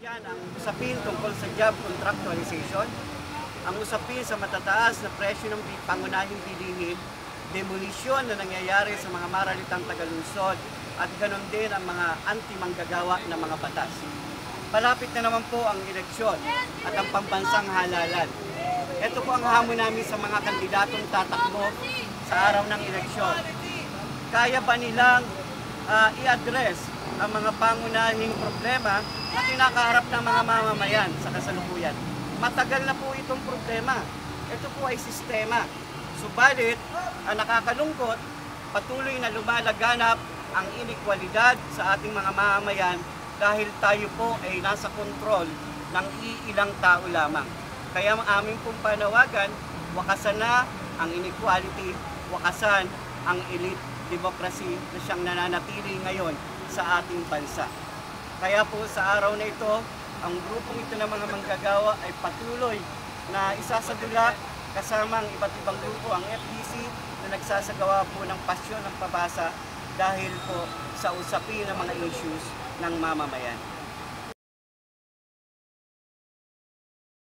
Yan ang usapin tungkol sa job contractualization, ang usapin sa matataas na presyo ng pangunahing bilihin, demolisyon na nangyayari sa mga maralitang tagalunsod at ganon din ang mga anti-manggagawa na mga batas. Palapit na naman po ang eleksyon at ang pambansang halalan. Ito po ang hamon namin sa mga kandidatong tatakbo sa araw ng eleksyon. Kaya ba nilang i-address ang mga pangunahing problema na kinakaharap ng mga mamamayan sa kasalukuyan? Matagal na po itong problema. Ito po ay sistema. Subalit, ang nakakalungkot, patuloy na lumalaganap ang inikwalidad sa ating mga mamamayan dahil tayo po ay nasa kontrol ng iilang tao lamang. Kaya ang aming pong panawagan, wakasan na ang inequality, wakasan ang elite democracy na siyang nananatili ngayon sa ating bansa. Kaya po sa araw na ito, ang grupong ito ng mga manggagawa ay patuloy na isasadula kasama ang iba't ibang grupo, ang FDC na nagsasagawa po ng pasyon ng pabasa dahil po sa usapin ng mga issues ng mamamayan.